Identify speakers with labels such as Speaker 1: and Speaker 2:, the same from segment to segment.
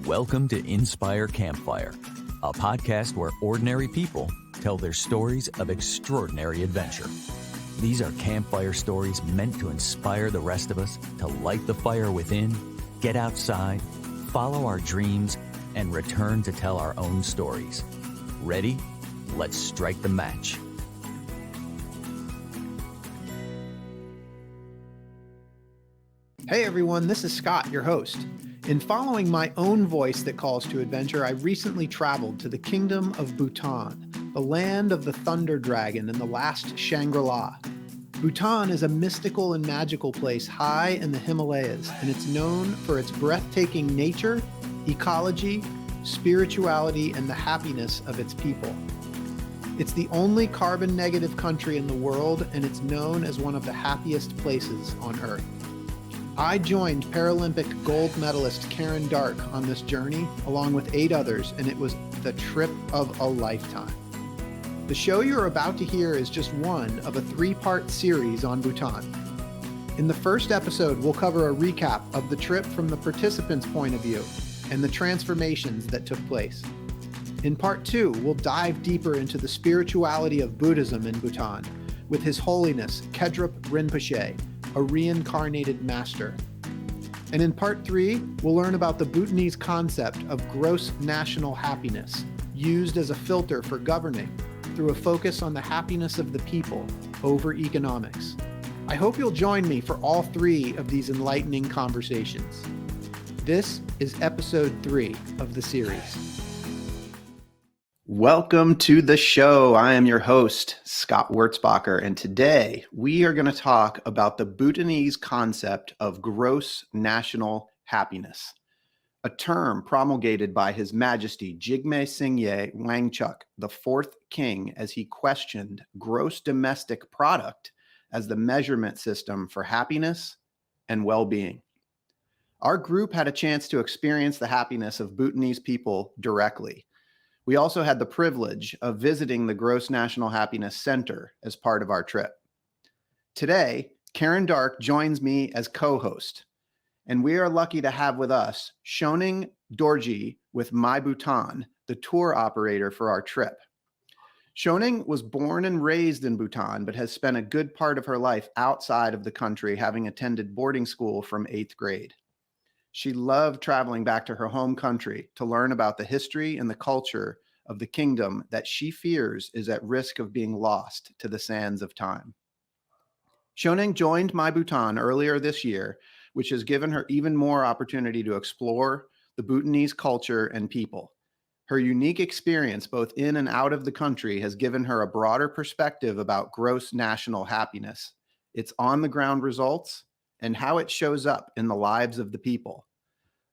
Speaker 1: Welcome to Inspire Campfire, a podcast where ordinary people tell their stories of extraordinary adventure. These are campfire stories meant to inspire the rest of us to light the fire within, get outside, follow our dreams, and return to tell our own stories. Ready? Let's strike the match.
Speaker 2: Hey everyone, this is Scott, your host. In following my own voice that calls to adventure, I recently traveled to the kingdom of Bhutan, the land of the thunder dragon and the last Shangri-La. Bhutan is a mystical and magical place high in the Himalayas, and it's known for its breathtaking nature, ecology, spirituality, and the happiness of its people. It's the only carbon-negative country in the world, and it's known as one of the happiest places on Earth. I joined Paralympic gold medalist Karen Darke on this journey, along with 8 others, and it was the trip of a lifetime. The show you're about to hear is just one of a 3-part series on Bhutan. In the first episode, we'll cover a recap of the trip from the participants' point of view and the transformations that took place. In part 2, we'll dive deeper into the spirituality of Buddhism in Bhutan with His Holiness Khedrup Rinpoche, a reincarnated master. And in part 3, we'll learn about the Bhutanese concept of gross national happiness, used as a filter for governing through a focus on the happiness of the people over economics. I hope you'll join me for all 3 of these enlightening conversations. This is episode 3 of the series. Welcome to the show. I am your host, Scott Wurzbacher, and today we are going to talk about the Bhutanese concept of gross national happiness, a term promulgated by His Majesty Jigme Singye Wangchuck, the 4th king, as he questioned gross domestic product as the measurement system for happiness and well-being. Our group had a chance to experience the happiness of Bhutanese people directly. We also had the privilege of visiting the Gross National Happiness Center as part of our trip. Today, Karen Darke joins me as co-host, and we are lucky to have with us Choening Dorji with MyBhutan, the tour operator for our trip. Choening was born and raised in Bhutan, but has spent a good part of her life outside of the country, having attended boarding school from 8th grade. She loved traveling back to her home country to learn about the history and the culture of the kingdom that she fears is at risk of being lost to the sands of time. Choening joined MyBhutan earlier this year, which has given her even more opportunity to explore the Bhutanese culture and people. Her unique experience both in and out of the country has given her a broader perspective about gross national happiness, its on-the-ground results, and how it shows up in the lives of the people.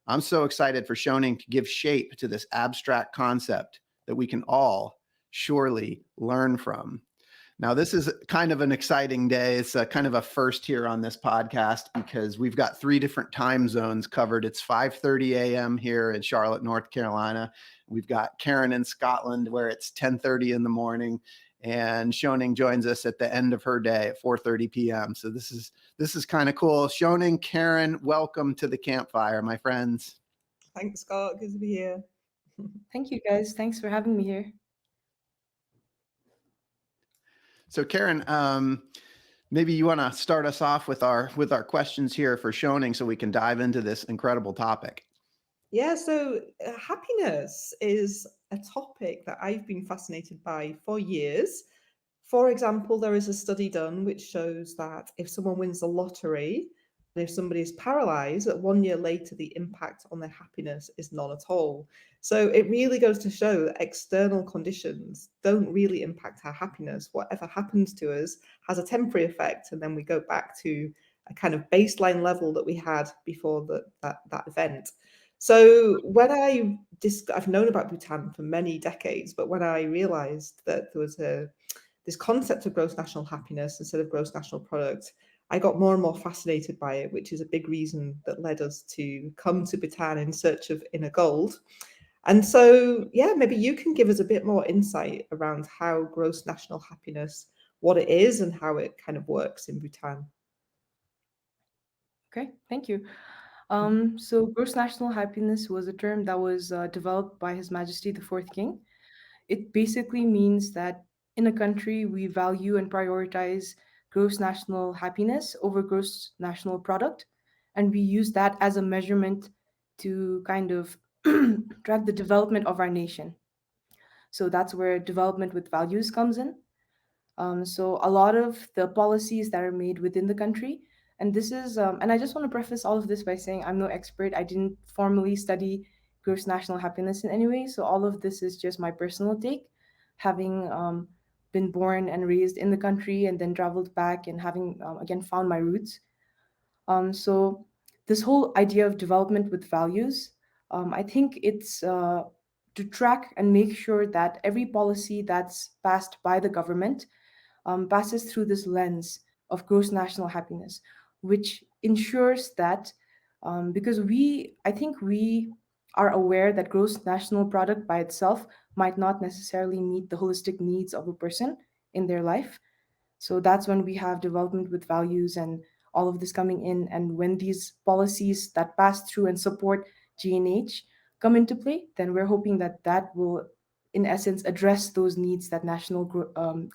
Speaker 2: I'm so excited for Choening to give shape to this abstract concept that we can all surely learn from. Now, this is kind of an exciting day. It's a kind of a first here on this podcast because we've got 3 different time zones covered. It's 5:30 a.m. here in Charlotte, North Carolina. We've got Karen in Scotland where it's 10:30 in the morning. And Choening joins us at the end of her day at 4:30 p.m. So this is kind of cool. Choening, Karen, welcome to the campfire, my friends.
Speaker 3: Thanks, Scott. Good to be here.
Speaker 4: Thank you, guys. Thanks for having me here.
Speaker 2: So Karen, maybe you want to start us off with our questions here for Choening so we can dive into this incredible topic.
Speaker 3: Yeah, so happiness is a topic that I've been fascinated by for years. For example, there is a study done which shows that if someone wins the lottery, and if somebody is paralyzed, that 1 year later, the impact on their happiness is none at all. So it really goes to show that external conditions don't really impact our happiness. Whatever happens to us has a temporary effect, and then we go back to a kind of baseline level that we had before that event. So when I've known about Bhutan for many decades, but when I realized that there was this concept of gross national happiness instead of gross national product, I got more and more fascinated by it, which is a big reason that led us to come to Bhutan in search of inner gold. And so, yeah, maybe you can give us a bit more insight around how gross national happiness, what it is and how it kind of works in Bhutan.
Speaker 4: Okay, thank you. So gross national happiness was a term that was developed by His Majesty the Fourth King. It basically means that in a country we value and prioritize gross national happiness over gross national product, and we use that as a measurement to kind of track the development of our nation. So that's where development with values comes in. So a lot of the policies that are made within the country, and this is, and I just want to preface all of this by saying I'm no expert. I didn't formally study gross national happiness in any way. So all of this is just my personal take, having been born and raised in the country and then traveled back and having again found my roots. So this whole idea of development with values, I think it's to track and make sure that every policy that's passed by the government passes through this lens of gross national happiness, which ensures that because I think we are aware that gross national product by itself might not necessarily meet the holistic needs of a person in their life. So that's when we have development with values and all of this coming in. And when these policies that pass through and support GNH come into play, then we're hoping that that will, in essence, address those needs that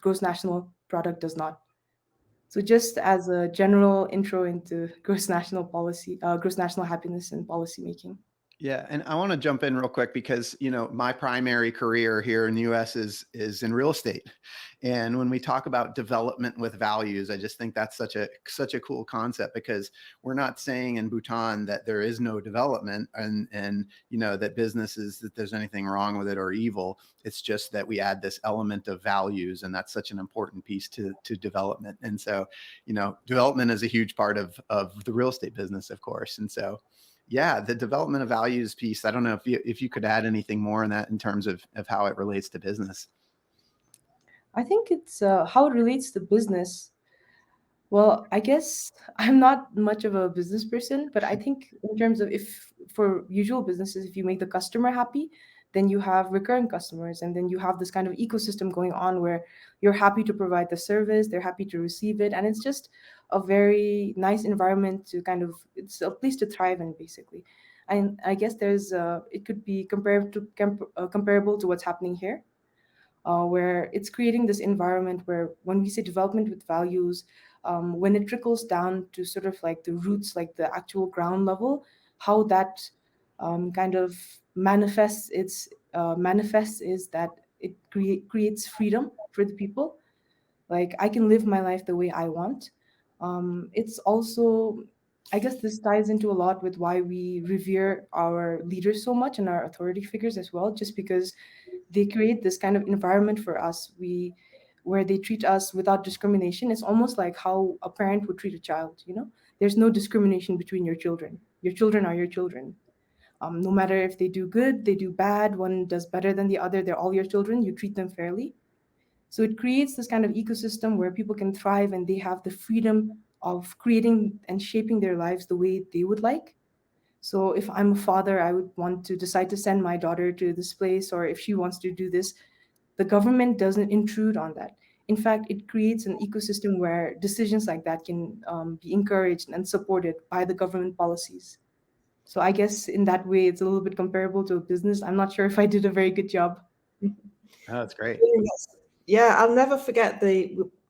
Speaker 4: gross national product does not. So just as a general intro into gross national happiness and policy making.
Speaker 2: Yeah, and I want to jump in real quick because my primary career here in the U.S. is in real estate, and when we talk about development with values, I just think that's such a cool concept because we're not saying in Bhutan that there is no development and that businesses that there's anything wrong with it or evil. It's just that we add this element of values, and that's such an important piece to development. And so development is a huge part of the real estate business, of course, and so. Yeah, the development of values piece. I don't know if you could add anything more on that in terms of how it relates to business.
Speaker 4: I think it's how it relates to business. Well, I guess I'm not much of a business person, but I think in terms of if for usual businesses, if you make the customer happy, then you have recurring customers, and then you have this kind of ecosystem going on where you're happy to provide the service, they're happy to receive it, and it's just a very nice environment to kind of it's a place to thrive in basically. And I guess it could be comparable to what's happening here where it's creating this environment where when we say development with values, when it trickles down to sort of like the roots, like the actual ground level, how that kind of manifests is that it creates freedom for the people. Like I can live my life the way I want. It's also, I guess, this ties into a lot with why we revere our leaders so much and our authority figures as well, just because they create this kind of environment for us where they treat us without discrimination. It's almost like how a parent would treat a child, there's no discrimination between your children are your children. No matter if they do good, they do bad, one does better than the other, they're all your children, you treat them fairly. So it creates this kind of ecosystem where people can thrive and they have the freedom of creating and shaping their lives the way they would like. So if I'm a father, I would want to decide to send my daughter to this place, or if she wants to do this, the government doesn't intrude on that. In fact, it creates an ecosystem where decisions like that can be encouraged and supported by the government policies. So I guess in that way, it's a little bit comparable to a business. I'm not sure if I did a very good job.
Speaker 2: Oh, that's great.
Speaker 3: Yeah, I'll never forget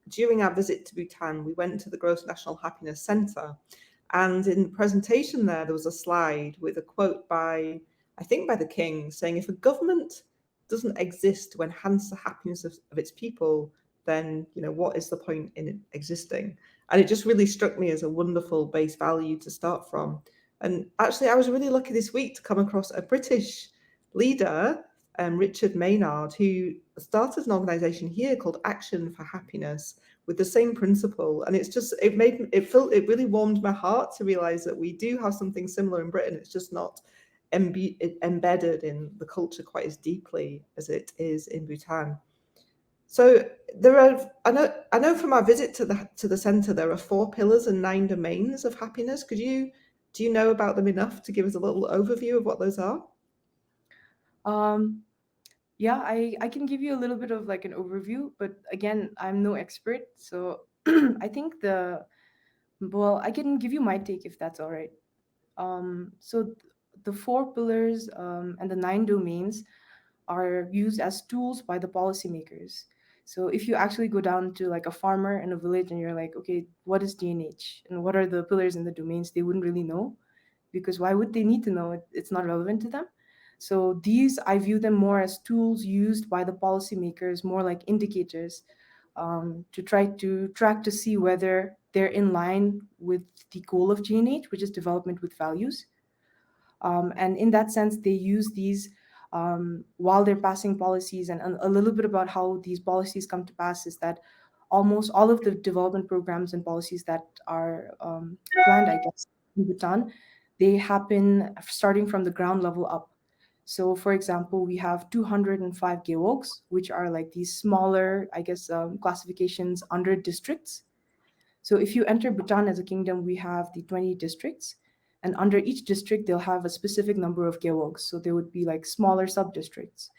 Speaker 3: during our visit to Bhutan, we went to the Gross National Happiness Centre, and in the presentation there was a slide with a quote I think by the king, saying, "If a government doesn't exist to enhance the happiness of its people, then what is the point in it existing?" And it just really struck me as a wonderful base value to start from. And actually, I was really lucky this week to come across a British leader, Richard Maynard, who started an organization here called Action for Happiness with the same principle. And it really warmed my heart to realize that we do have something similar in Britain. It's just not embedded in the culture quite as deeply as it is in Bhutan. So I know from our visit to the center, there are 4 pillars and 9 domains of happiness. Do you know about them enough to give us a little overview of what those are?
Speaker 4: Um, yeah, I can give you a little bit of like an overview, but again, I'm no expert. So I think I can give you my take if that's all right. The four pillars and the nine domains are used as tools by the policymakers. So if you actually go down to like a farmer in a village and you're like, okay, what is DNH and what are the pillars and the domains, they wouldn't really know, because why would they need to know? It's not relevant to them. So these, I view them more as tools used by the policymakers, more like indicators, to try to track to see whether they're in line with the goal of GNH, which is development with values. And in that sense, they use these while they're passing policies. And a little bit about how these policies come to pass is that almost all of the development programs and policies that are planned, I guess, in Bhutan, they happen starting from the ground level up. So, for example, we have 205 geogs, which are like these smaller, I guess, classifications under districts. So if you enter Bhutan as a kingdom, we have the 20 districts. And under each district, they'll have a specific number of geogs. So there would be like smaller sub districts.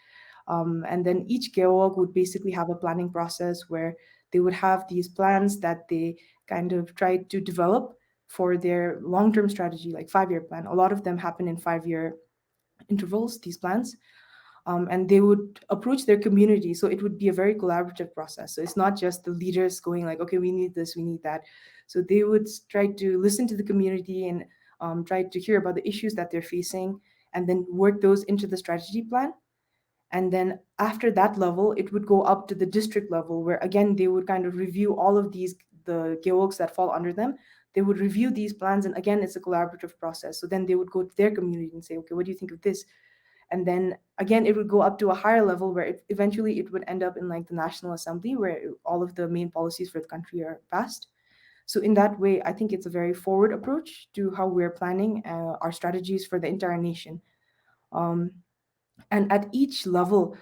Speaker 4: And then each geog would basically have a planning process where they would have these plans that they kind of try to develop for their long term strategy, like 5 year plan. A lot of them happen in 5 year intervals, these plans. And they would approach their community. So it would be a very collaborative process. So it's not just the leaders going like, okay, we need this, we need that. So they would try to listen to the community and try to hear about the issues that they're facing and then work those into the strategy plan. And then after that level, it would go up to the district level where again, they would kind of review all of these, the geogs that fall under them. They would review these plans. And again, it's a collaborative process. So then they would go to their community and say, okay, what do you think of this? And then again it would go up to a higher level where eventually it would end up in like the National Assembly where all of the main policies for the country are passed. So in that way, I think it's a very forward approach to how we're planning our strategies for the entire nation. um, and at each level,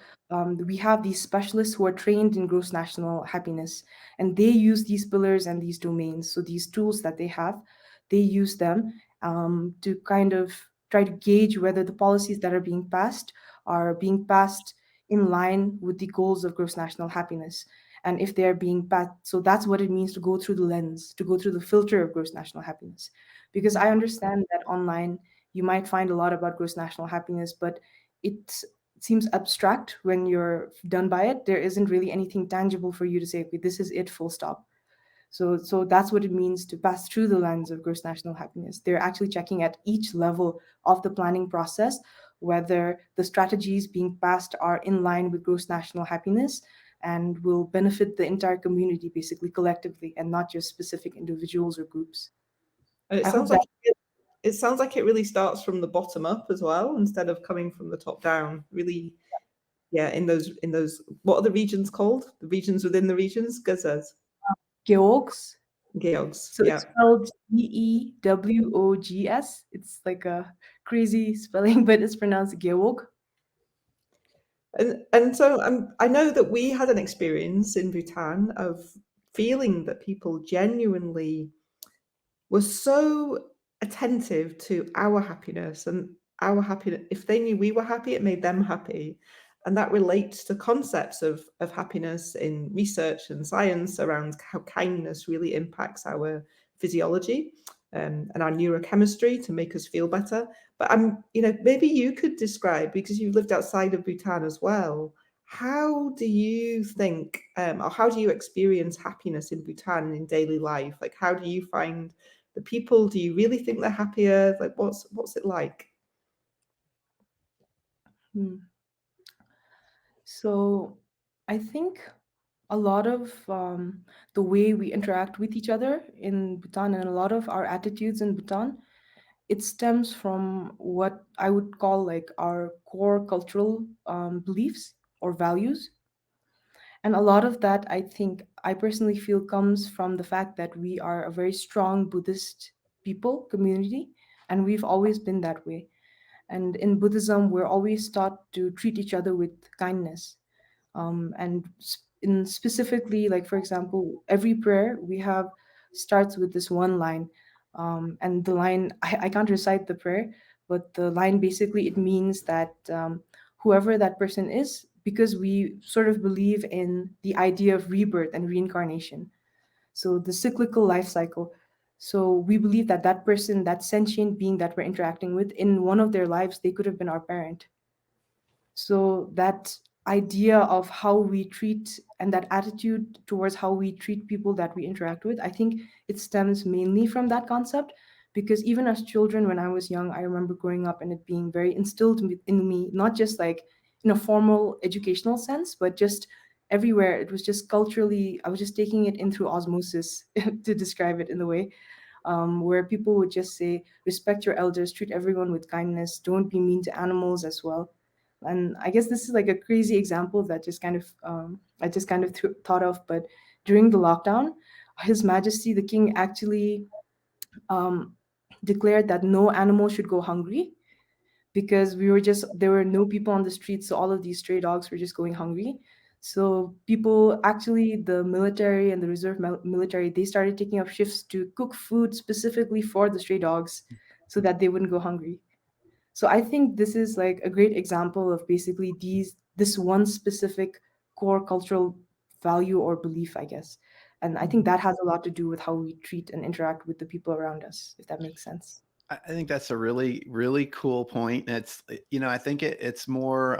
Speaker 4: we have these specialists who are trained in gross national happiness, and they use these pillars and these domains. So these tools that they have, they use them to kind of try to gauge whether the policies that are being passed in line with the goals of gross national happiness. And if they're being passed, so that's what it means to go through the lens, to go through the filter of gross national happiness. Because I understand that online you might find a lot about gross national happiness, but it seems abstract when you're done by it. There isn't really anything tangible for you to say, okay, this is it, full stop. So that's what it means to pass through the lens of gross national happiness. They're actually checking at each level of the planning process whether the strategies being passed are in line with gross national happiness and will benefit the entire community, basically collectively, and not just specific individuals or groups.
Speaker 3: And
Speaker 4: I hope that.
Speaker 3: it sounds like it really starts from the bottom up as well, instead of coming from the top down. Really, yeah. In those, what are the regions called? The regions within the regions. Gazas,
Speaker 4: Geogs.
Speaker 3: geogs.
Speaker 4: So
Speaker 3: Yeah.
Speaker 4: it's spelled Gewogs. It's like a crazy spelling, but it's pronounced Gewog.
Speaker 3: And so I know that we had an experience in Bhutan of feeling that people genuinely were so attentive to our happiness and our happiness. If they knew we were happy, it made them happy. And that relates to concepts of happiness in research and science around how kindness really impacts our physiology and our neurochemistry to make us feel better. But maybe you could describe, because you've lived outside of Bhutan as well, how do you think, or how do you experience happiness in Bhutan in daily life? Like, how do you find the people? Do you really think they're happier? Like, what's it like?
Speaker 4: Hmm. So I think a lot of the way we interact with each other in Bhutan and a lot of our attitudes in Bhutan, it stems from what I would call like our core cultural beliefs or values. And a lot of that, I think, I personally feel comes from the fact that we are a very strong Buddhist people community, and we've always been that way. And in Buddhism, we're always taught to treat each other with kindness. And in specifically, like for example, every prayer we have starts with this one line. And the line, I can't recite the prayer, but the line basically it means that whoever that person is, because we sort of believe in the idea of rebirth and reincarnation, so the cyclical life cycle. So we believe that that person, that sentient being that we're interacting with, in one of their lives, they could have been our parent. So that idea of how we treat and that attitude towards how we treat people that we interact with, I think it stems mainly from that concept. Because even as children, when I was young, I remember growing up and it being very instilled in me, not just like in a formal educational sense, but just everywhere. It was just culturally, I was just taking it in through osmosis to describe it in the way, where people would just say, respect your elders, treat everyone with kindness, don't be mean to animals as well. And I guess this is like a crazy example that just kind of I just kind of thought of. But during the lockdown, His Majesty the King actually um, declared that no animal should go hungry, because we were just there were no people on the streets, so all of these stray dogs were just going hungry. So people, actually the military and the reserve military, they started taking up shifts to cook food specifically for the stray dogs so that they wouldn't go hungry. So I think this is like a great example of basically this one specific core cultural value or belief, I guess. And I think that has a lot to do with how we treat and interact with the people around us, if that makes sense.
Speaker 2: I think that's a really, really cool point. It's, I think it's more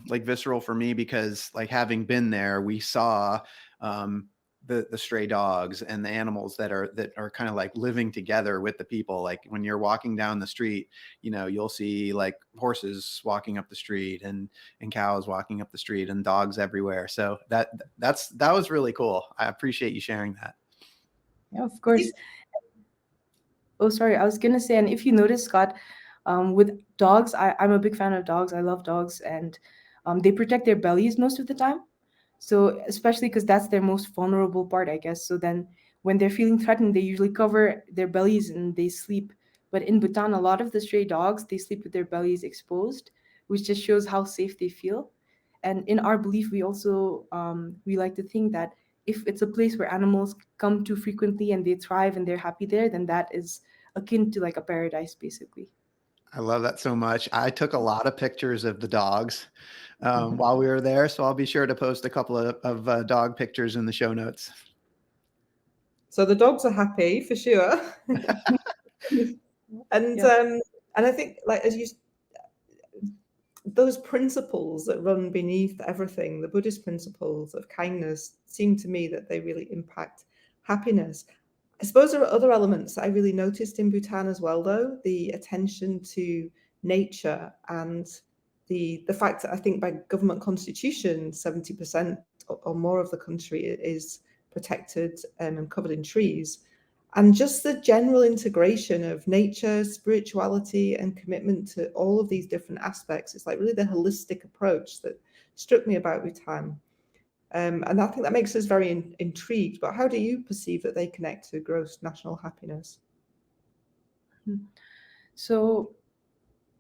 Speaker 2: like visceral for me because, like, having been there, we saw um, the stray dogs and the animals that are kind of like living together with the people. Like when you're walking down the street, you'll see like horses walking up the street and cows walking up the street and dogs everywhere. So that was really cool. I appreciate you sharing that.
Speaker 4: Yeah, of
Speaker 3: I think
Speaker 4: course. Oh, sorry. I was gonna say, and if you notice, Scott, with dogs, I'm a big fan of dogs. I love dogs, and they protect their bellies most of the time. So especially because that's their most vulnerable part, I guess. So then when they're feeling threatened, they usually cover their bellies and they sleep. But in Bhutan, a lot of the stray dogs, they sleep with their bellies exposed, which just shows how safe they feel. And in our belief, we also we like to think that if it's a place where animals come to frequently and they thrive and they're happy there, then that is akin to like a paradise, basically.
Speaker 2: I love that so much. I took a lot of pictures of the dogs
Speaker 4: Mhm.
Speaker 2: while we were there, so I'll be sure to post a couple of dog pictures in the show notes.
Speaker 3: so. The dogs are happy for sure, and
Speaker 4: Yep.
Speaker 3: um, and I think like as you those principles that run beneath everything, the Buddhist principles of kindness, seem to me that they really impact happiness. I suppose there are other elements that I really noticed in Bhutan as well, though the attention to nature and the fact that I think by government constitution, 70% or more of the country is protected and covered in trees. And just the general integration of nature, spirituality, and commitment to all of these different aspects. It's like really the holistic approach that struck me about Bhutan. And I think that makes us very intrigued. But how do you perceive that they connect to gross national happiness?
Speaker 4: So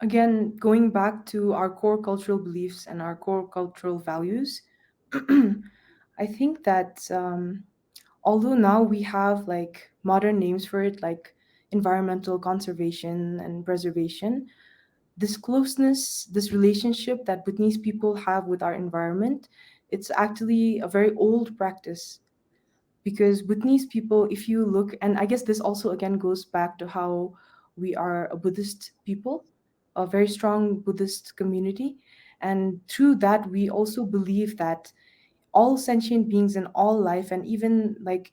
Speaker 4: again, going back to our core cultural beliefs and our core cultural values, I think that although now we have like modern names for it, like environmental conservation and preservation, this closeness, this relationship that Bhutanese people have with our environment, it's actually a very old practice. Because Bhutanese people, if you look, and I guess this also again goes back to how we are a Buddhist people, a very strong Buddhist community. And through that, we also believe that all sentient beings in all life, and even like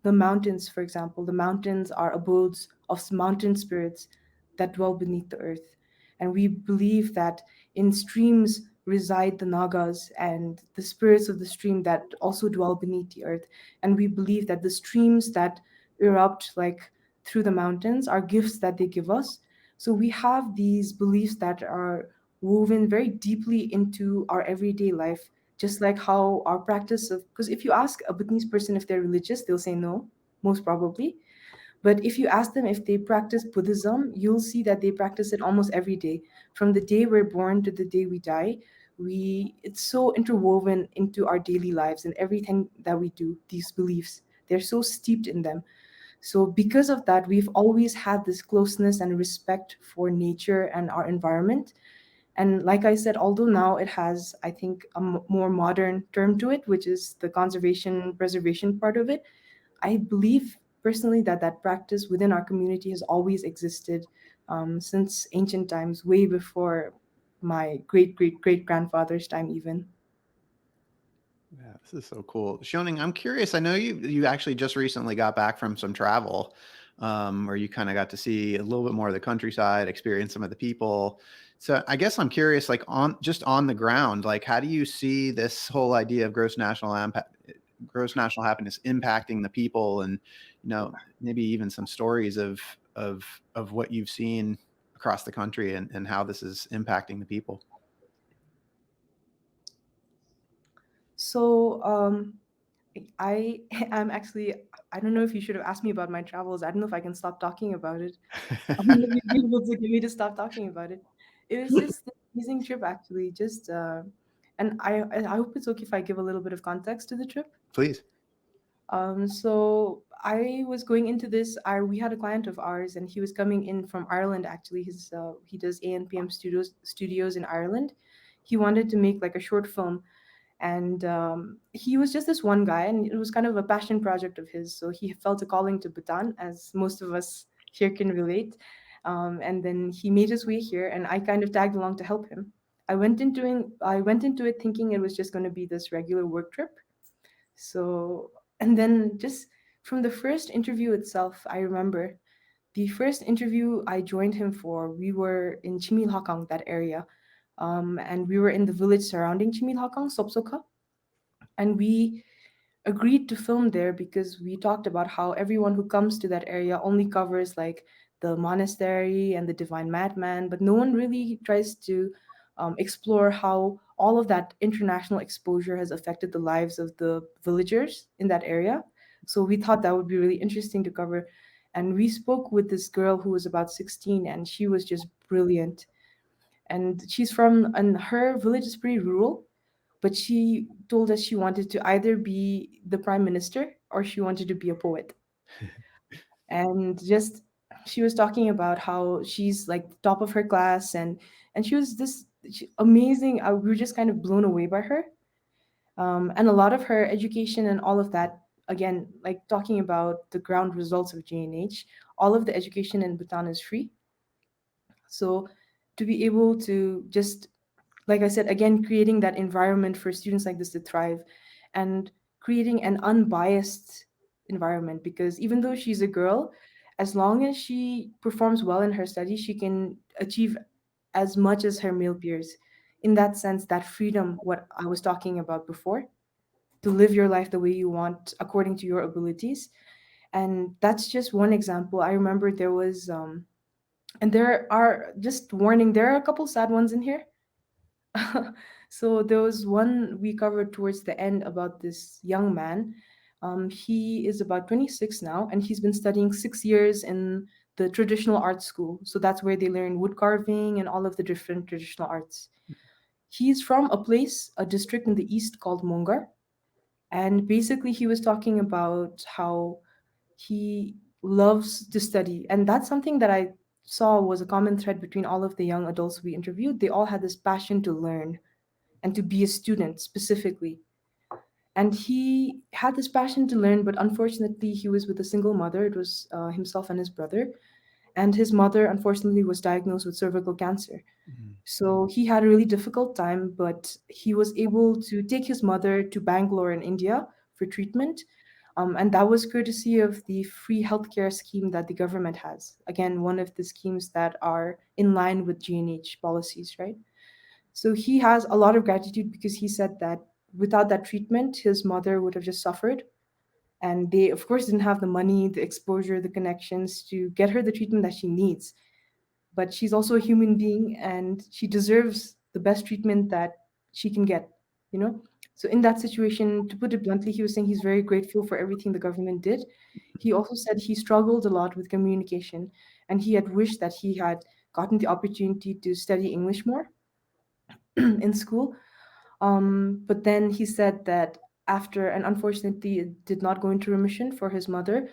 Speaker 4: the mountains, for example, the mountains are abodes of mountain spirits that dwell beneath the earth. And we believe that in streams reside the Nagas and the spirits of the stream that also dwell beneath the earth. And we believe that the streams that erupt like through the mountains are gifts that they give us. So we have these beliefs that are woven very deeply into our everyday life, just like how our practice of, because if you ask a Bhutanese person if they're religious, they'll say no, most probably. But if you ask them if they practice Buddhism, you'll see that they practice it almost every day. From the day we're born to the day we die, it's so interwoven into our daily lives and everything that we do, these beliefs. They're so steeped in them. So because of that, we've always had this closeness and respect for nature and our environment. And like I said, although now it has, I think, a more modern term to it, which is the conservation preservation part of it, I believe personally that that practice within our community has always existed since ancient times, way before my great great great grandfather's time, even.
Speaker 2: Yeah, this is so cool. Shoning, I'm curious. I know you actually just recently got back from some travel, where you kind of got to see a little bit more of the countryside, experience some of the people. So I guess I'm curious, like on the ground, like how do you see this whole idea of gross national happiness impacting the people, and maybe even some stories of what you've seen across the country and how this is impacting the people.
Speaker 4: So I am actually, I don't know if you should have asked me about my travels. I don't know if I can stop talking about it. I don't know if you'd be able to get me to stop talking about it. It was just an amazing trip, actually. Just and I hope it's okay if I give a little bit of context to the trip.
Speaker 2: Please.
Speaker 4: So I was going into this. We had a client of ours, and he was coming in from Ireland. Actually, he does ANPM studios in Ireland. He wanted to make like a short film, and he was just this one guy, and it was kind of a passion project of his. So he felt a calling to Bhutan, as most of us here can relate. And then he made his way here, and I kind of tagged along to help him. I went into it thinking it was just going to be this regular work trip. So, and then just from the first interview itself, I remember the first interview I joined him for, we were in Chimilhakang, that area. And we were in the village surrounding Chimilhakang, Sopsoka. And we agreed to film there because we talked about how everyone who comes to that area only covers like the monastery and the divine madman, but no one really tries to explore how all of that international exposure has affected the lives of the villagers in that area. So we thought that would be really interesting to cover. And we spoke with this girl who was about 16, and she was just brilliant. And and her village is pretty rural, but she told us she wanted to either be the prime minister or she wanted to be a poet. And just she was talking about how she's like the top of her class, and she was amazing. We were just kind of blown away by her. And a lot of her education and all of that, again, like talking about the ground results of JNH, all of the education in Bhutan is free. So to be able to just, like I said, again, creating that environment for students like this to thrive, and creating an unbiased environment, because even though she's a girl, as long as she performs well in her studies, she can achieve as much as her male peers. In that sense, that freedom, what I was talking about before, to live your life the way you want according to your abilities. And that's just one example. I remember there was, and there are, just warning, there are a couple sad ones in here. So there was one we covered towards the end about this young man. He is about 26 now, and he's been studying 6 years in the traditional art school. So that's where they learn wood carving and all of the different traditional arts. He's from a place, a district in the east called Mongar. And basically, he was talking about how he loves to study. And that's something that I saw was a common thread between all of the young adults we interviewed. They all had this passion to learn and to be a student specifically. And he had this passion to learn, but unfortunately, he was with a single mother. It was himself and his brother. And his mother, unfortunately, was diagnosed with cervical cancer.
Speaker 2: Mhm.
Speaker 4: So he had a really difficult time, but he was able to take his mother to Bangalore in India for treatment. And that was courtesy of the free healthcare scheme that the government has. Again, one of the schemes that are in line with GNH policies, right? So he has a lot of gratitude because he said that without that treatment, his mother would have just suffered. And they, of course, didn't have the money, the exposure, the connections to get her the treatment that she needs. But she's also a human being, and she deserves the best treatment that she can get, you know? So, in that situation, to put it bluntly, he was saying he's very grateful for everything the government did. He also said he struggled a lot with communication, and he had wished that he had gotten the opportunity to study English more in school. But then he said that after, and unfortunately, it did not go into remission for his mother.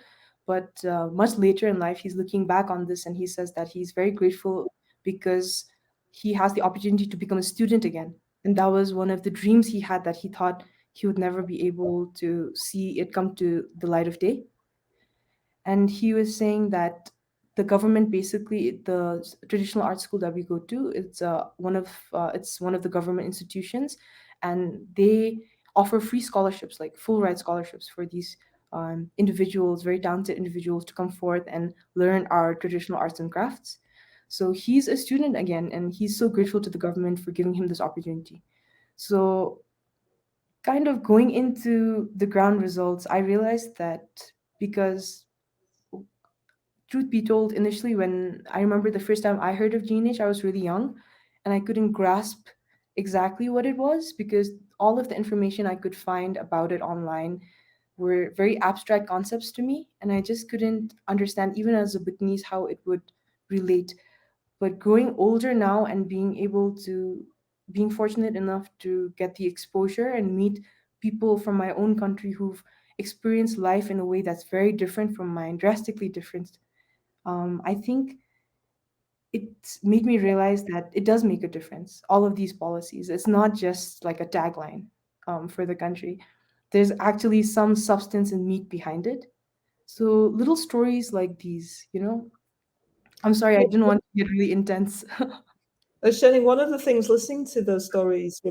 Speaker 4: But much later in life, he's looking back on this and he says that he's very grateful because he has the opportunity to become a student again. And that was one of the dreams he had that he thought he would never be able to see it come to the light of day. And he was saying that the government, basically the traditional art school that we go to, it's one of the government institutions, and they offer free scholarships, like full ride scholarships for these individuals, very talented individuals, to come forth and learn our traditional arts and crafts. So he's a student again, and he's so grateful to the government for giving him this opportunity. So, kind of going into the ground results, I realized that, because truth be told, initially, when I remember the first time I heard of GNH, I was really young and I couldn't grasp exactly what it was, because all of the information I could find about it online were very abstract concepts to me. And I just couldn't understand, even as a Bhutanese, how it would relate. But growing older now and being fortunate enough to get the exposure and meet people from my own country who've experienced life in a way that's very different from mine, drastically different, I think it made me realize that it does make a difference. All of these policies, it's not just like a tagline for the country. There's actually some substance and meat behind it. So little stories like these, I'm sorry, I didn't want to get really intense.
Speaker 3: Shirley, one of the things listening to those stories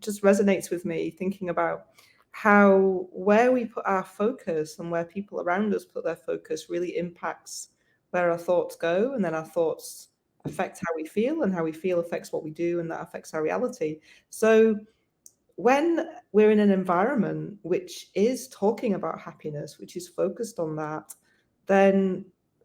Speaker 3: just resonates with me, thinking about how where we put our focus and where people around us put their focus really impacts where our thoughts go, and then our thoughts affect how we feel, and how we feel affects what we do, and that affects our reality. So when we're in an environment which is talking about happiness, which is focused on that, then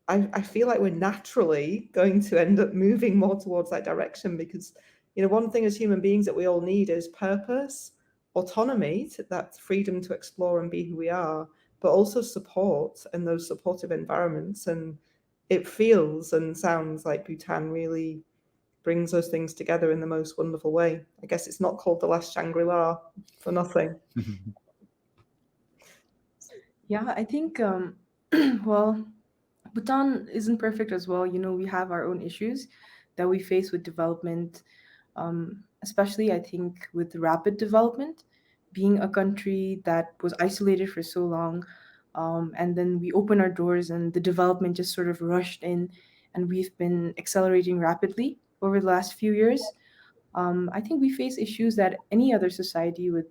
Speaker 3: I feel like we're naturally going to end up moving more towards that direction, because, one thing as human beings that we all need is purpose, autonomy, that freedom to explore and be who we are, but also support and those supportive environments. And it feels and sounds like Bhutan really brings those things together in the most wonderful way. I guess it's not called the last Shangri-La for nothing.
Speaker 4: Yeah, I think, well, Bhutan isn't perfect as well. We have our own issues that we face with development, especially, I think, with rapid development, being a country that was isolated for so long. And then we open our doors and the development just sort of rushed in, and we've been accelerating rapidly over the last few years. I think we face issues that any other society with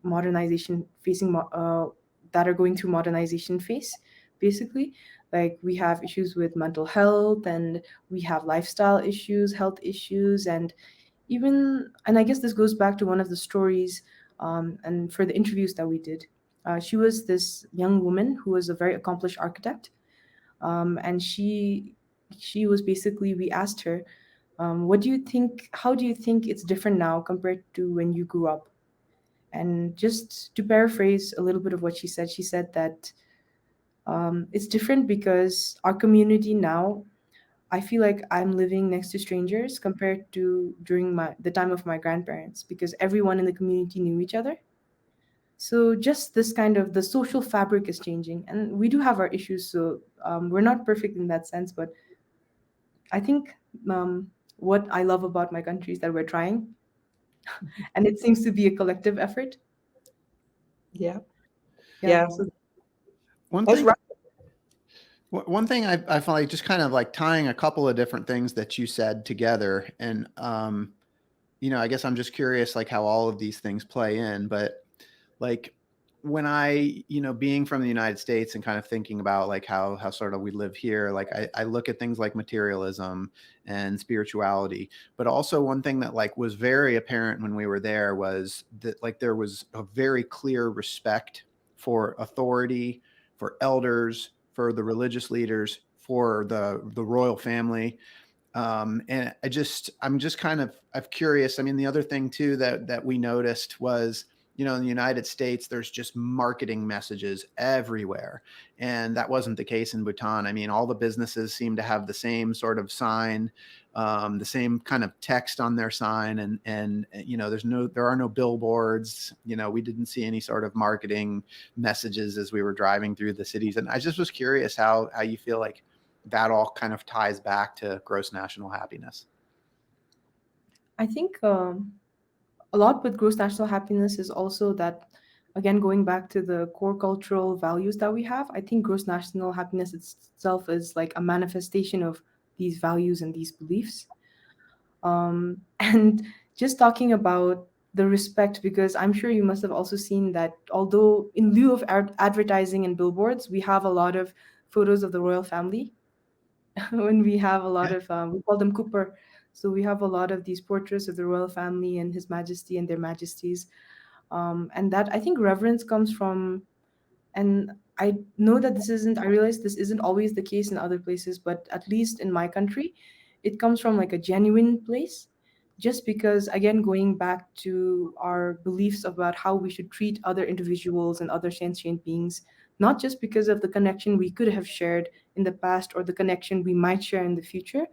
Speaker 4: modernization that are going through modernization face, basically. Like, we have issues with mental health, and we have lifestyle issues, health issues, and I guess this goes back to one of the stories, and for the interviews that we did. She was this young woman who was a very accomplished architect, and she was basically, we asked her, what do you think? How do you think it's different now compared to when you grew up? And just to paraphrase a little bit of what she said that it's different because our community now, I feel like I'm living next to strangers compared to during the time of my grandparents, because everyone in the community knew each other. So just this kind of the social fabric is changing, and we do have our issues. So we're not perfect in that sense, but I think what I love about my country is that we're trying, and it seems to be a collective effort.
Speaker 3: Yeah.
Speaker 4: Yeah.
Speaker 3: Yeah.
Speaker 4: So
Speaker 2: One
Speaker 3: That's
Speaker 2: thing,
Speaker 3: right.
Speaker 2: one thing I feel like just kind of like tying a couple of different things that you said together, and I guess I'm just curious like how all of these things play in, but like when I, being from the United States and kind of thinking about like how sort of we live here, like I look at things like materialism and spirituality, but also one thing that like was very apparent when we were there was that like there was a very clear respect for authority, for elders, for the religious leaders, for the royal family. And I'm just kind of I'm curious. I mean, the other thing too that we noticed was, in the United States, there's just marketing messages everywhere, and that wasn't the case in Bhutan. I mean, all the businesses seem to have the same sort of sign, the same kind of text on their sign, and there are no billboards. We didn't see any sort of marketing messages as we were driving through the cities, and I just was curious how you feel like that all kind of ties back to gross national happiness.
Speaker 4: I think a lot with gross national happiness is also that Again, going back to the core cultural values that we have, I think gross national happiness itself is like a manifestation of these values and these beliefs. And just talking about the respect, because I'm sure you must have also seen that although in lieu of advertising and billboards, we have a lot of photos of the royal family. When we have a lot
Speaker 2: Yeah.
Speaker 4: of, we call them Cooper. So we have a lot of these portraits of the royal family and His Majesty and their Majesties. And that, I think, reverence comes from, and I know that this isn't, I realize this isn't always the case in other places, but at least in my country, it comes from like a genuine place. Just because, again, going back to our beliefs about how we should treat other individuals and other sentient beings, not just because of the connection we could have shared in the past or the connection we might share in the future,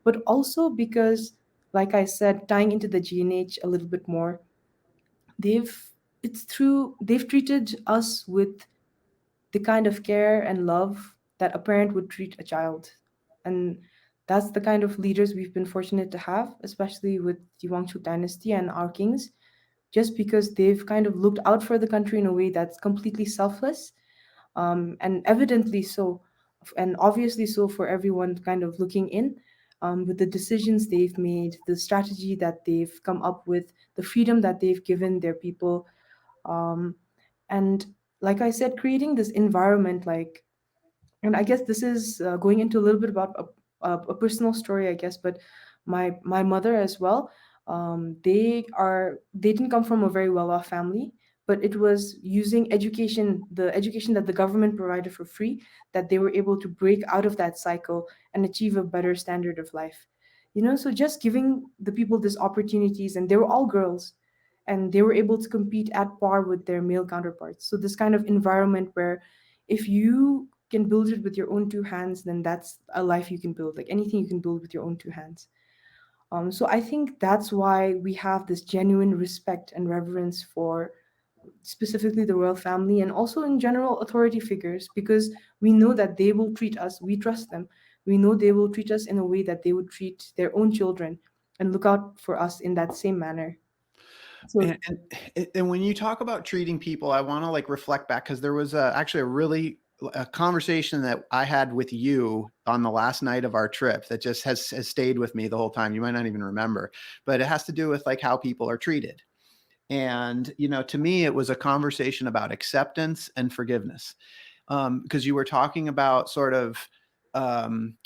Speaker 4: but also because, like I said, tying into the GNH a little bit more, they've they've treated us with the kind of care and love that a parent would treat a child. And that's the kind of leaders we've been fortunate to have, especially with the Wangchu dynasty and our kings, just because they've kind of looked out for the country in a way that's completely selfless, and evidently so, and obviously so for everyone kind of looking in. With the decisions they've made, the strategy that they've come up with, the freedom that they've given their people, um, and like I said, creating this environment, like, and I guess this is going into a little bit about a personal story, I guess, but my mother as well. They didn't come from a very well off family, but it was using education, the education that the government provided for free, that they were able to break out of that cycle and achieve a better standard of life. So just giving the people these opportunities, and they were all girls, and they were able to compete at par with their male counterparts. So this kind of environment where if you can build it with your own two hands, then that's a life you can build. Like anything you can build with your own two hands. So I think that's why we have this genuine respect and reverence for specifically the royal family and also in general authority figures, because we know that they will treat us, we trust them. We know they will treat us in a way that they would treat their own children and look out for us in that same manner. So
Speaker 2: And when you talk about treating people, I want to like reflect back because there was actually a conversation that I had with you on the last night of our trip that just has stayed with me the whole time. You might not even remember, but it has to do with like how people are treated. And, to me, it was a conversation about acceptance and forgiveness. Because you were talking about sort of, um,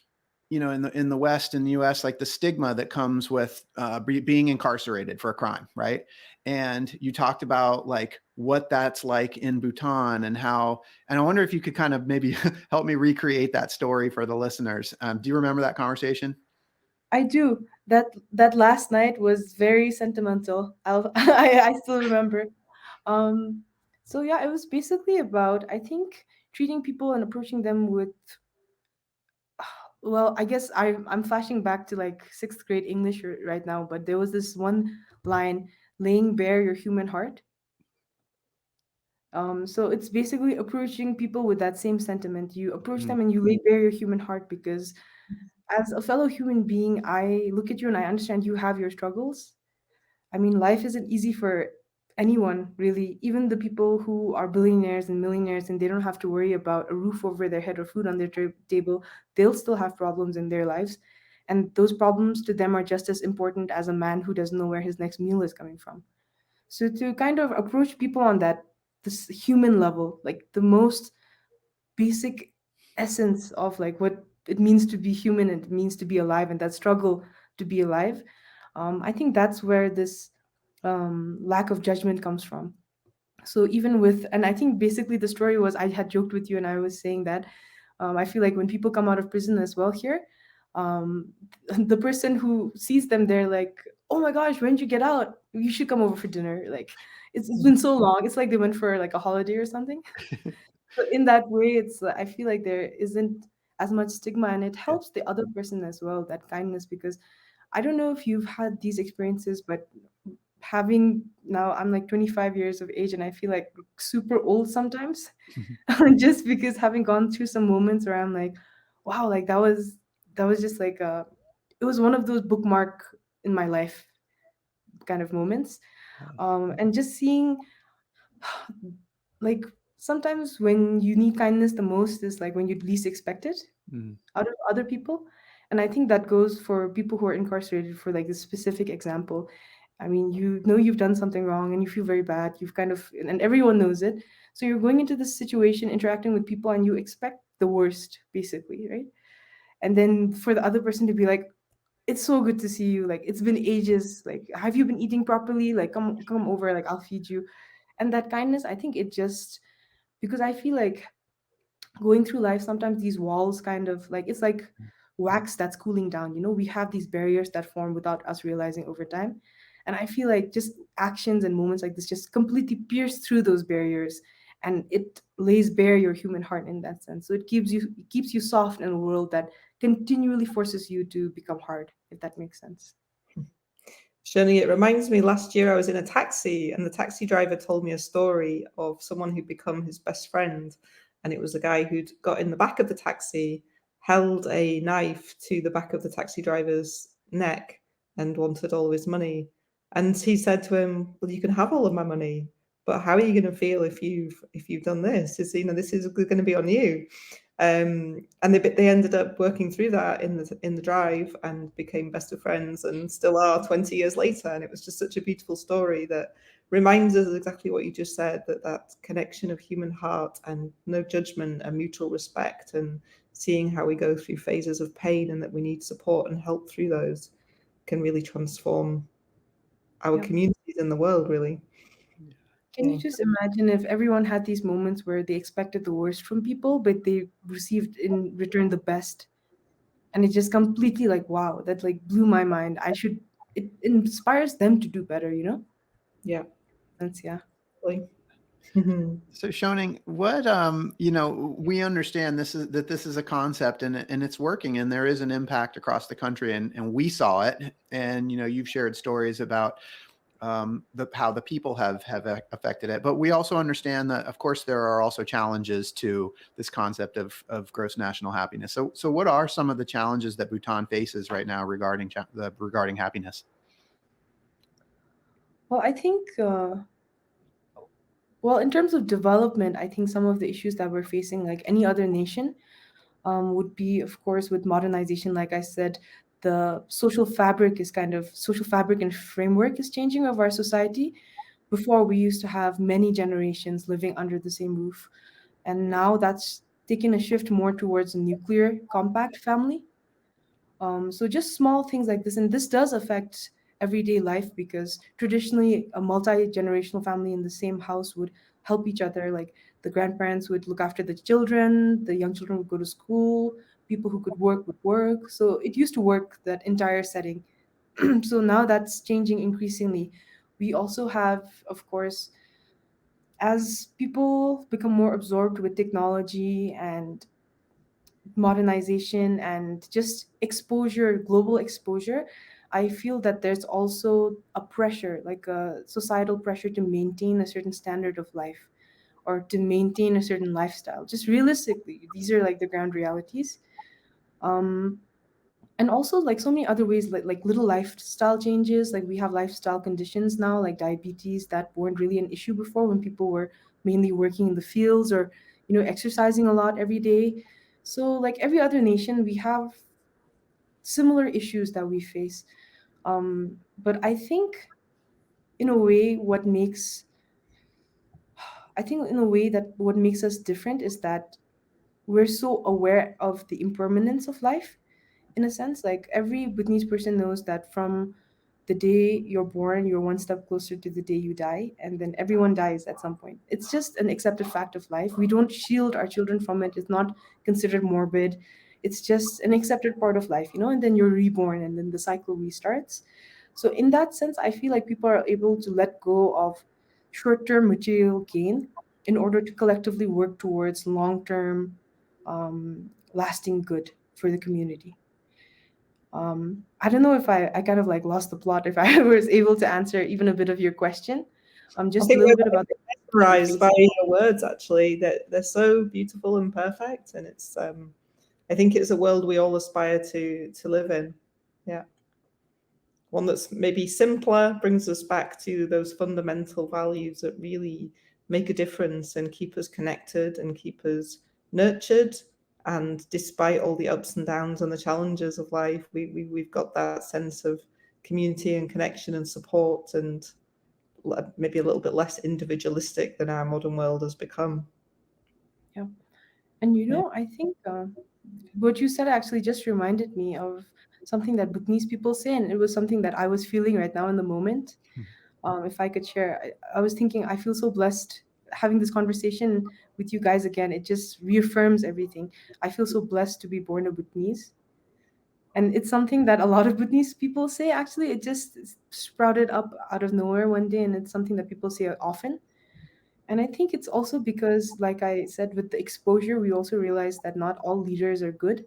Speaker 2: in the West, in the U.S., like the stigma that comes with being incarcerated for a crime, right? And you talked about like what that's like in Bhutan and how, and I wonder if you could kind of maybe help me recreate that story for the listeners. Do you remember that conversation?
Speaker 4: I do. That last night was very sentimental. I still remember. Um, so yeah, it was basically about, I think, treating people and approaching them with, well, I guess I'm flashing back to like sixth grade English right now, but there was this one line, laying bare your human heart. So it's basically approaching people with that same sentiment. You approach
Speaker 2: Mm.
Speaker 4: them and you lay bare your human heart, because as a fellow human being, I look at you and I understand you have your struggles. I mean, life isn't easy for anyone, really. Even the people who are billionaires and millionaires and they don't have to worry about a roof over their head or food on their table, they'll still have problems in their lives. And those problems to them are just as important as a man who doesn't know where his next meal is coming from. So to kind of approach people on this human level, like the most basic essence of like what it means to be human and it means to be alive and that struggle to be alive, I think that's where this lack of judgment comes from. So even with, and I think basically the story was, I had joked with you and I was saying that I feel like when people come out of prison as well here, um, the person who sees them, they're like, oh my gosh, when did you get out? You should come over for dinner. Like it's been so long. It's like they went for like a holiday or something. So in that way, it's I feel like there isn't as much stigma, and it
Speaker 2: Yeah.
Speaker 4: helps the other person as well, that kindness. Because I don't know if you've had these experiences, but having now, I'm like 25 years of age and I feel like super old sometimes, just because having gone through some moments where I'm like, wow, like that was just like it was one of those bookmark in my life kind of moments. And just seeing like sometimes when you need kindness the most is like when you'd least expect it
Speaker 2: Mm.
Speaker 4: out of other people. And I think that goes for people who are incarcerated for like this specific example. I mean, you know you've done something wrong and you feel very bad. You've kind of, and everyone knows it. So you're going into this situation, interacting with people, and you expect the worst, basically, right? And then for the other person to be like, it's so good to see you. Like, it's been ages. Like, have you been eating properly? Like, come over. Like, I'll feed you. And that kindness, I think it just, because I feel like going through life, sometimes these walls kind of like, it's like wax that's cooling down. We have these barriers that form without us realizing over time. And I feel like just actions and moments like this just completely pierce through those barriers, and it lays bare your human heart in that sense. So it keeps you soft in a world that continually forces you to become hard, if that makes sense.
Speaker 3: Shani, it reminds me last year I was in a taxi and the taxi driver told me a story of someone who'd become his best friend. And it was a guy who'd got in the back of the taxi, held a knife to the back of the taxi driver's neck and wanted all of his money. And he said to him, "Well, you can have all of my money, but how are you going to feel if you've done this? This is going to be on you." And they ended up working through that in the drive and became best of friends and still are 20 years later. And it was just such a beautiful story that reminds us exactly what you just said, that connection of human heart and no judgment and mutual respect, and seeing how we go through phases of pain and that we need support and help through those can really transform our
Speaker 4: Yep.
Speaker 3: communities in the world, really.
Speaker 4: Can you just imagine if everyone had these moments where they expected the worst from people, but they received in return the best? And it just completely like, wow, that like blew my mind. It inspires them to do better.
Speaker 3: Yeah.
Speaker 4: That's, yeah.
Speaker 3: Really.
Speaker 2: So Shoning, what we understand this is a concept and it's working and there is an impact across the country and we saw it, and you've shared stories about how the people have affected it, but we also understand that of course there are also challenges to this concept of gross national happiness. So what are some of the challenges that Bhutan faces right now regarding happiness?
Speaker 4: Well, I think, well, in terms of development, I think some of the issues that we're facing, like any other nation, would be, of course, with modernization. Like I said, the social fabric and framework is changing of our society. Before, we used to have many generations living under the same roof, and now that's taken a shift more towards a nuclear compact family. So just small things like this, and this does affect everyday life because traditionally a multi-generational family in the same house would help each other. Like the grandparents would look after the children, the young children would go to school, people who could work would work. So it used to work, that entire setting. So now that's changing increasingly. We also have, of course, as people become more absorbed with technology and modernization and just exposure, global exposure, I feel that there's also a pressure, like a societal pressure to maintain a certain standard of life or to maintain a certain lifestyle. Just realistically, these are like the ground realities. Um, and also like so many other ways, like little lifestyle changes. Like we have lifestyle conditions now, like diabetes, that weren't really an issue before when people were mainly working in the fields or exercising a lot every day. So like every other nation, we have similar issues that we face. But I think in a way what makes I think in a way that what makes us different is that we're so aware of the impermanence of life. In a sense, like every Bhutanese person knows that from the day you're born, you're one step closer to the day you die, and then everyone dies at some point. It's just an accepted fact of life. We don't shield our children from it. It's not considered morbid. It's just an accepted part of life. And then you're reborn, and then the cycle restarts. So in that sense, I feel like people are able to let go of short-term material gain in order to collectively work towards long-term, lasting good for the community. I don't know if I kind of like lost the plot, if I was able to answer even a bit of your question.
Speaker 3: I
Speaker 4: Just a
Speaker 3: think
Speaker 4: little
Speaker 3: we're
Speaker 4: bit about the we're
Speaker 3: mesmerized by
Speaker 4: facing.
Speaker 3: your words, actually, that they're so beautiful and perfect. And I think it's a world we all aspire to live in. Yeah. One that's maybe simpler, brings us back to those fundamental values that really make a difference and keep us connected and keep us nurtured. And despite all the ups and downs and the challenges of life, we've got that sense of community and connection and support, and maybe a little bit less individualistic than our modern world has become.
Speaker 4: Yeah. And
Speaker 2: Yeah.
Speaker 4: I think what you said actually just reminded me of something that Bhutanese people say, and it was something that I was feeling right now in the moment. If I could share, I was thinking, I feel so blessed having this conversation with you guys again. It just reaffirms everything. I feel so blessed to be born a Bhutanese. And it's something that a lot of Bhutanese people say. Actually, it just sprouted up out of nowhere one day, and it's something that people say often. And I think it's also because, like I said, with the exposure, we also realize that not all leaders are good.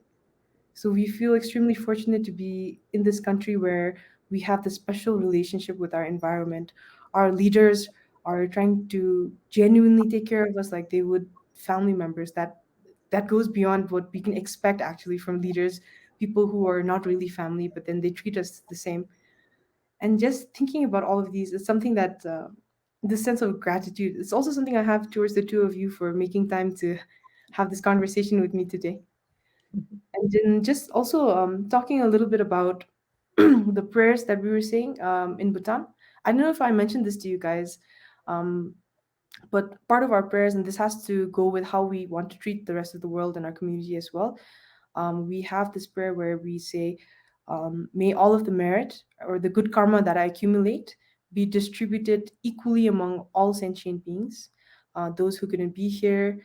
Speaker 4: So we feel extremely fortunate to be in this country where we have this special relationship with our environment. Our leaders are trying to genuinely take care of us like they would family members. That goes beyond what we can expect actually from leaders, people who are not really family, but then they treat us the same. And just thinking about all of these is something that this sense of gratitude. It's also something I have towards the two of you for making time to have this conversation with me today. And then just also talking a little bit about the prayers that we were saying in Bhutan. I don't know if I mentioned this to you guys, um, but part of our prayers, and this has to go with how we want to treat the rest of the world and our community as well. We have this prayer where we say, may all of the merit or the good karma that I accumulate be distributed equally among all sentient beings, those who couldn't be here,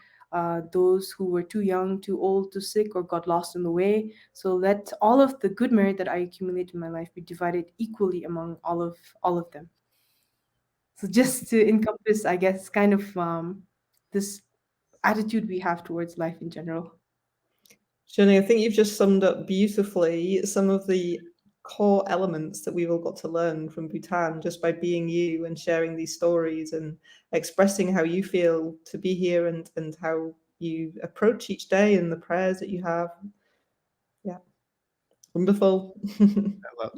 Speaker 4: those who were too young, too old, too sick, or got lost in the way. So let all of the good merit that I accumulate in my life be divided equally among all of them. So just to encompass, I guess, kind of this attitude we have towards life in general.
Speaker 3: Jenny, I think you've just summed up beautifully some of the core elements that we've all got to learn from Bhutan just by being you and sharing these stories and expressing how you feel to be here, and how you approach each day and the prayers that you have. Yeah, wonderful.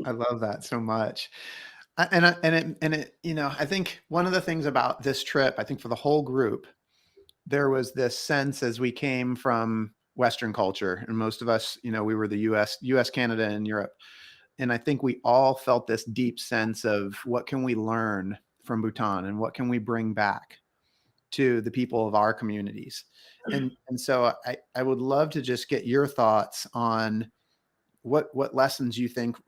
Speaker 2: I love that so much. I think one of the things about this trip, I think for the whole group, there was this sense as we came from Western culture, and most of us, we were the US, Canada, and Europe. And I think we all felt this deep sense of what can we learn from Bhutan and what can we bring back to the people of our communities. And so I would love to just get your thoughts on what lessons you think,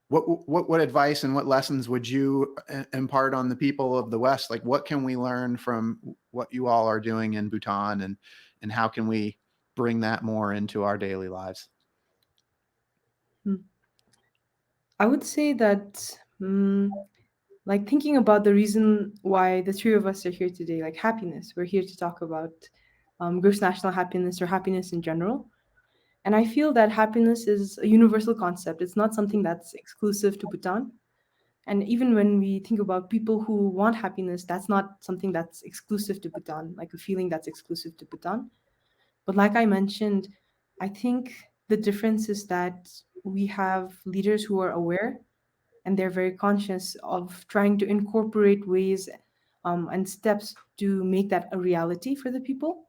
Speaker 2: what advice and what lessons would you impart on the people of the West? Like, what can we learn from what you all are doing in Bhutan, and how can we bring that more into our daily lives?
Speaker 4: Hmm. I would say that, like thinking about the reason why the three of us are here today, like happiness, we're here to talk about gross national happiness or happiness in general. And I feel that happiness is a universal concept. It's not something that's exclusive to Bhutan. And even when we think about people who want happiness, that's not something that's exclusive to Bhutan, like a feeling that's exclusive to Bhutan. But like I mentioned, I think the difference is that we have leaders who are aware and they're very conscious of trying to incorporate ways and steps to make that a reality for the people.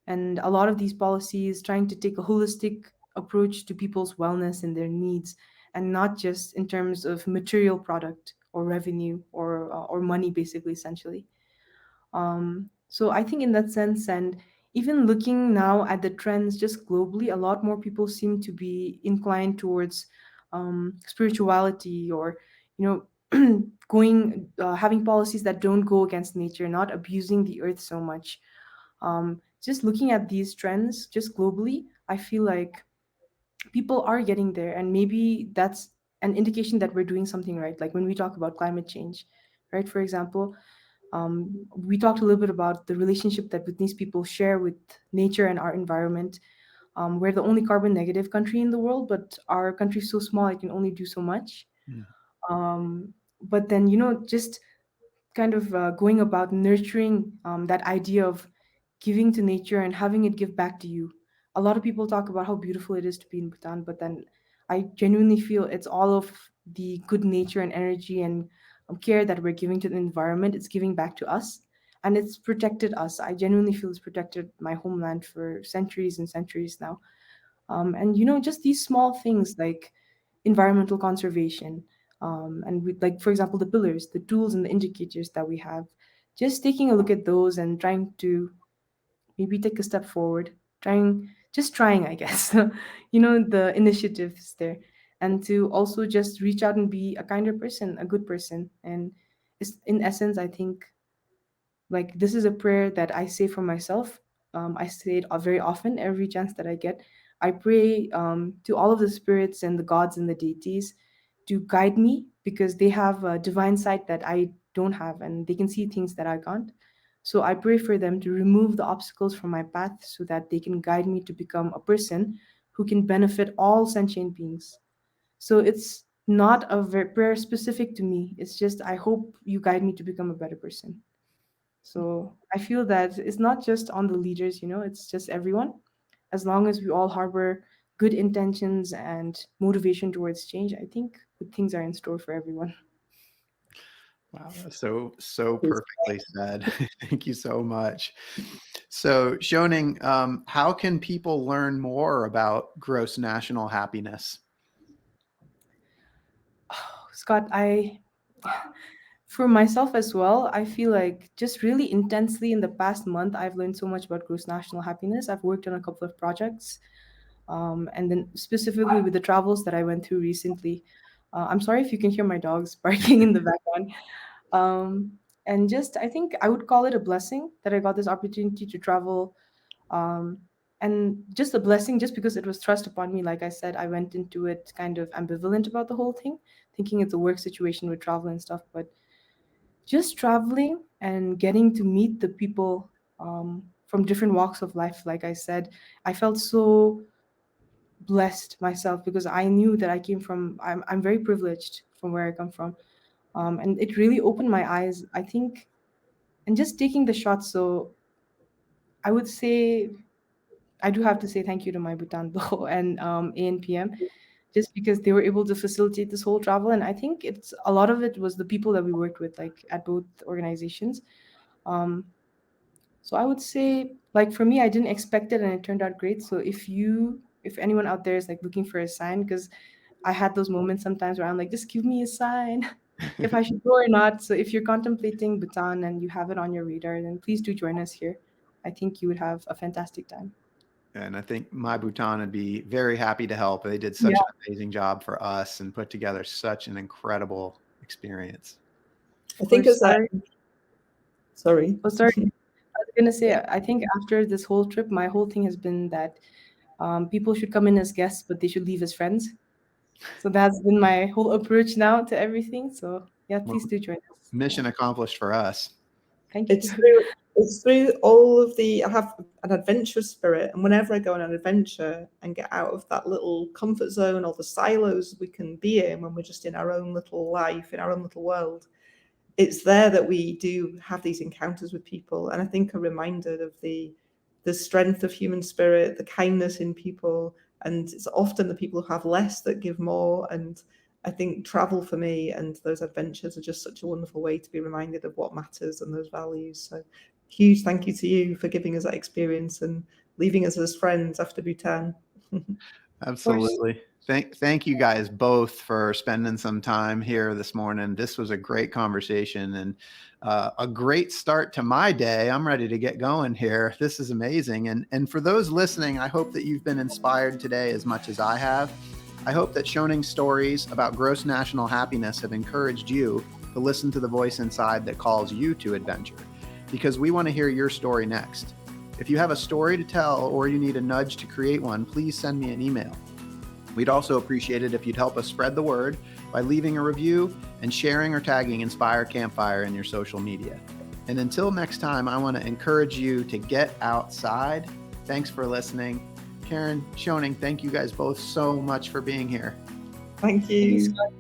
Speaker 4: And a lot of these policies trying to take a holistic approach to people's wellness and their needs, and not just in terms of material product or revenue or money, basically, essentially. So I think in that sense, and even looking now at the trends just globally, a lot more people seem to be inclined towards spirituality, or going having policies that don't go against nature, not abusing the earth so much. Just looking at these trends just globally, I feel like people are getting there, and maybe that's an indication that we're doing something right. Like when we talk about climate change, right? For example, we talked a little bit about the relationship that Bhutanese people share with nature and our environment. We're the only carbon negative country in the world, but our country is so small, it can only do so much.
Speaker 2: Mm.
Speaker 4: But then, just kind of going about nurturing that idea of giving to nature and having it give back to you. A lot of people talk about how beautiful it is to be in Bhutan, but then I genuinely feel it's all of the good nature and energy and care that we're giving to the environment. It's giving back to us. and it's protected us. I genuinely feel it's protected my homeland for centuries and centuries now. And just these small things like environmental conservation, and with, like, for example, the pillars, the tools, and the indicators that we have, just taking a look at those and trying to maybe take a step forward, trying, I guess, the initiatives there, and to also just reach out and be a kinder person, a good person. And it's, in essence, I think, like, this is a prayer that I say for myself. I say it very often, every chance that I get. I pray to all of the spirits and the gods and the deities to guide me, because they have a divine sight that I don't have, and they can see things that I can't. So I pray for them to remove the obstacles from my path so that they can guide me to become a person who can benefit all sentient beings. So it's not a prayer specific to me. It's just, I hope you guide me to become a better person. So I feel that it's not just on the leaders, it's just everyone. As long as we all harbor good intentions and motivation towards change, I think good things are in store for everyone.
Speaker 2: Wow, that's so perfectly said. Thank you so much. So, Choening, how can people learn more about gross national happiness?
Speaker 4: Scott, for myself as well, I feel like just really intensely in the past month, I've learned so much about gross national happiness. I've worked on a couple of projects, and then specifically with the travels that I went through recently. I'm sorry if you can hear my dogs barking in the background. And just, I think I would call it a blessing that I got this opportunity to travel, um, and just a blessing just because it was thrust upon me. Like I said, I went into it kind of ambivalent about the whole thing, thinking it's a work situation with travel and stuff. But just traveling and getting to meet the people from different walks of life, like I said, I felt so blessed myself, because I knew that I'm very privileged from where I come from. And it really opened my eyes, I think. And just taking the shot, so I would say, I do have to say thank you to MyBhutan though, and ANPM, just because they were able to facilitate this whole travel. And I think it's a lot of it was the people that we worked with, like at both organizations. Um, so I would say, like, for me, I didn't expect it, and it turned out great. So if anyone out there is like looking for a sign, because I had those moments sometimes where I'm like, just give me a sign if I should go or not. So if you're contemplating Bhutan and you have it on your radar, then please do join us here. I think you would have a fantastic time.
Speaker 2: And I think MyBhutan would be very happy to help. They did such
Speaker 4: Yeah.
Speaker 2: an amazing job for us and put together such an incredible experience.
Speaker 3: I
Speaker 4: Of
Speaker 3: think
Speaker 4: course.
Speaker 3: as a sorry.
Speaker 4: Oh, sorry. I was gonna say, I think after this whole trip, my whole thing has been that people should come in as guests, but they should leave as friends. So that's been my whole approach now to everything. So yeah,
Speaker 2: Well,
Speaker 4: please do join us. Yeah.
Speaker 2: mission accomplished for us.
Speaker 4: Thank
Speaker 3: It's
Speaker 4: you.
Speaker 3: through it's through all of the I have an adventurous spirit, and whenever I go on an adventure and get out of that little comfort zone or the silos we can be in when we're just in our own little life, in our own little world, it's there that we do have these encounters with people. And I think are reminded of the strength of human spirit, the kindness in people, and it's often the people who have less that give more. And I think travel for me and those adventures are just such a wonderful way to be reminded of what matters and those values. So huge thank you to you for giving us that experience and leaving us as friends after Bhutan.
Speaker 4: Of course.
Speaker 2: Absolutely. Thank you guys both for spending some time here this morning. This was a great conversation and a great start to my day. I'm ready to get going here. This is amazing. And for those listening, I hope that you've been inspired today as much as I have. I hope that Choening's stories about gross national happiness have encouraged you to listen to the voice inside that calls you to adventure, because we want to hear your story next. If you have a story to tell or you need a nudge to create one, please send me an email. We'd also appreciate it if you'd help us spread the word by leaving a review and sharing or tagging Inspire Campfire in your social media. And until next time, I want to encourage you to get outside. Thanks for listening. Karen, Choening, thank you guys both so much for being here.
Speaker 3: Thank
Speaker 4: Thank you,
Speaker 3: you.
Speaker 4: Scott.